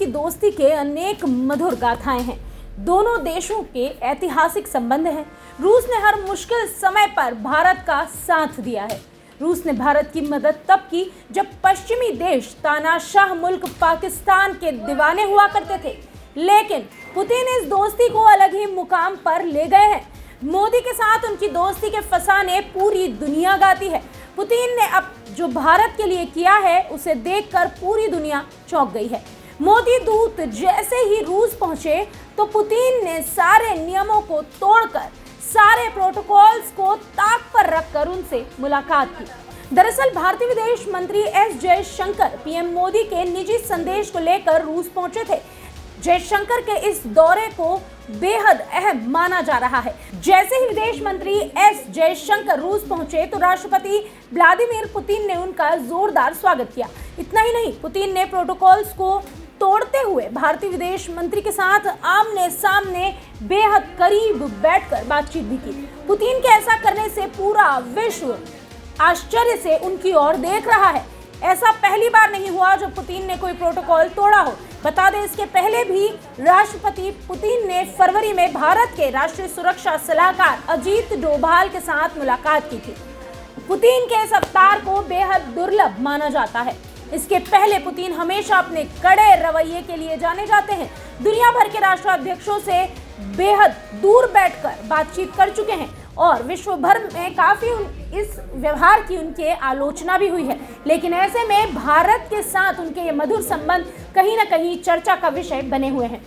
दोस्ती के अनेक मधुर गाथाएं हैं। दोनों देशों के ऐतिहासिक संबंध हैं। रूस ने हर मुश्किल समय पर भारत का साथ दिया है। रूस ने भारत की मदद तब की जब पश्चिमी देश तानाशाह मुल्क पाकिस्तान के दीवाने हुआ करते थे, लेकिन पुतिन इस दोस्ती को अलग ही मुकाम पर ले गए हैं। मोदी के साथ उनकी दोस्ती के फसाने पूरी दुनिया गाती है। पुतिन ने अब जो भारत के लिए किया है उसे देखकर पूरी दुनिया चौंक गई है। मोदी दूत जैसे ही रूस पहुंचे तो पुतिन ने सारे नियमों को तोड़कर, सारे प्रोटोकॉल्स को ताक पर रखकर उनसे मुलाकात की। दरअसल भारतीय विदेश मंत्री एस जयशंकर पीएम मोदी के निजी संदेश को लेकर रूस पहुंचे थे। जयशंकर के इस दौरे को बेहद अहम माना जा रहा है। जैसे ही विदेश मंत्री एस जयशंकर रूस पहुंचे तो राष्ट्रपति व्लादिमीर पुतिन ने उनका जोरदार स्वागत किया। इतना ही नहीं, पुतिन ने प्रोटोकॉल्स को तोड़ते हुए भारतीय विदेश मंत्री के साथ आमने सामने बेहद करीब बैठकर बातचीत भी की। पुतिन के ऐसा करने से पूरा विश्व आश्चर्य से उनकी ओर देख रहा है। ऐसा पहली बार नहीं हुआ जब पुतिन ने कोई प्रोटोकॉल तोड़ा हो। बता दें, इसके पहले भी राष्ट्रपति पुतिन ने फरवरी में भारत के राष्ट्रीय सुरक्षा सलाहकार अजीत डोभाल के साथ मुलाकात की थी। पुतिन के इस अवतार को बेहद दुर्लभ माना जाता है। इसके पहले पुतिन हमेशा अपने कड़े रवैये के लिए जाने जाते हैं। दुनिया भर के राष्ट्राध्यक्षों से बेहद दूर बैठकर बातचीत कर चुके हैं और विश्व भर में काफी इस व्यवहार की उनके आलोचना भी हुई है। लेकिन ऐसे में भारत के साथ उनके ये मधुर संबंध कहीं ना कहीं चर्चा का विषय बने हुए हैं।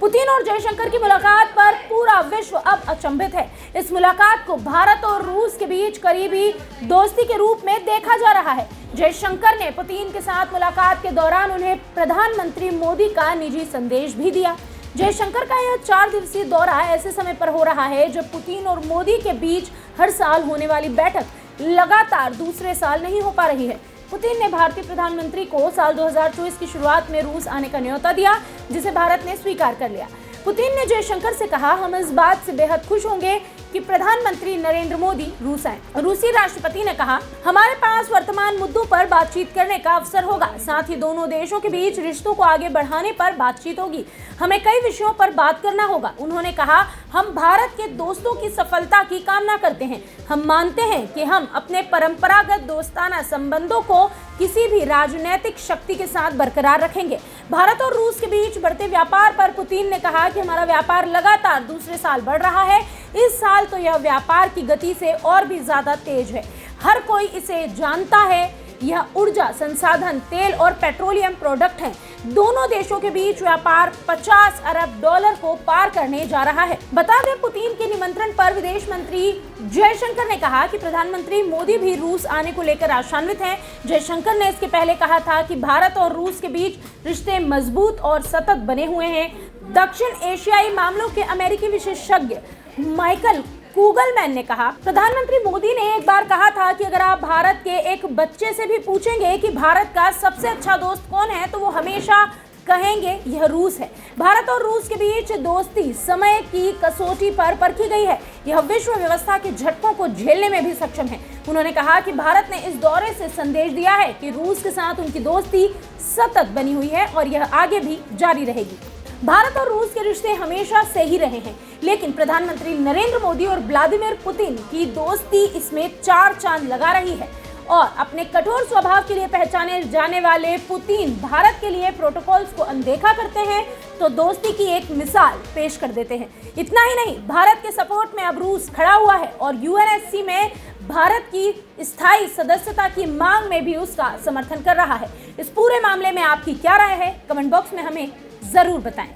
पुतिन और जयशंकर की मुलाकात पर पूरा विश्व अब अचंभित है। इस मुलाकात को भारत और रूस के बीच करीबी दोस्ती के रूप में देखा जा रहा है। जयशंकर ने पुतिन के साथ मुलाकात के दौरान उन्हें प्रधानमंत्री मोदी का निजी संदेश भी दिया। जयशंकर का यह 4 दिवसीय दौरा ऐसे समय पर हो रहा है जब पुतिन और मोदी के बीच हर साल होने वाली बैठक लगातार दूसरे साल नहीं हो पा रही है। पुतिन ने भारतीय प्रधानमंत्री को साल 2024 की शुरुआत में रूस आने का न्योता दिया, जिसे भारत ने स्वीकार कर लिया। पुतिन ने जयशंकर से कहा, हम इस बात से बेहद खुश होंगे कि प्रधानमंत्री नरेंद्र मोदी रूस आए। रूसी राष्ट्रपति ने कहा, हमारे पास वर्तमान मुद्दों पर बातचीत करने का अवसर होगा। साथ ही दोनों देशों के बीच रिश्तों को आगे बढ़ाने पर बातचीत होगी। हमें कई विषयों पर बात करना होगा। उन्होंने कहा, हम भारत के दोस्तों की सफलता की कामना करते हैं। हम मानते हैं कि हम अपने परंपरागत दोस्ताना संबंधों को किसी भी राजनीतिक शक्ति के साथ बरकरार रखेंगे। भारत और रूस के बीच बढ़ते व्यापार पर पुतिन ने कहा कि हमारा व्यापार लगातार दूसरे साल बढ़ रहा है। इस साल तो यह व्यापार की गति से और भी ज्यादा तेज है। हर कोई इसे जानता है। यह ऊर्जा, संसाधन, तेल और पेट्रोलियम प्रोडक्ट हैं। दोनों देशों के बीच व्यापार 50 अरब डॉलर को पार करने जा रहा है। बता दें, पुतिन के निमंत्रण पर विदेश मंत्री जयशंकर ने कहा कि प्रधानमंत्री मोदी भी रूस आने को लेकर आशान्वित हैं। जयशंकर ने इसके पहले कहा था कि भारत और रूस के बीच रिश्ते मजबूत और सतत बने हुए हैं। दक्षिण एशियाई मामलों के अमेरिकी विशेषज्ञ माइकल कूगलमैन ने कहा, प्रधानमंत्री मोदी ने एक बार कहा था कि अगर आप भारत के एक बच्चे से भी पूछेंगे कि भारत का सबसे अच्छा दोस्त कौन है तो वो हमेशा कहेंगे यह रूस है। भारत और रूस के बीच दोस्ती समय की कसौटी पर परखी गई है। यह विश्व व्यवस्था के झटकों को झेलने में भी सक्षम है। उन्होंने कहा कि भारत ने इस दौरे से संदेश दिया है कि रूस के साथ उनकी दोस्ती सतत बनी हुई है और यह आगे भी जारी रहेगी। भारत और रूस के रिश्ते हमेशा से ही रहे हैं, लेकिन प्रधानमंत्री नरेंद्र मोदी और व्लादिमीर पुतिन की दोस्ती इसमें 4 चांद लगा रही है। और अपने कठोर स्वभाव के लिए पहचाने जाने वाले पुतिन भारत के लिए प्रोटोकॉल्स को अनदेखा करते हैं तो दोस्ती की एक मिसाल पेश कर देते हैं। इतना ही नहीं, भारत के सपोर्ट में अब रूस खड़ा हुआ है और यूएनएससी में भारत की स्थायी सदस्यता की मांग में भी उसका समर्थन कर रहा है। इस पूरे मामले में आपकी क्या राय है? कमेंट बॉक्स में हमें जरूर बताएं।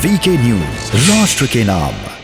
वीके न्यूज, राष्ट्र के नाम।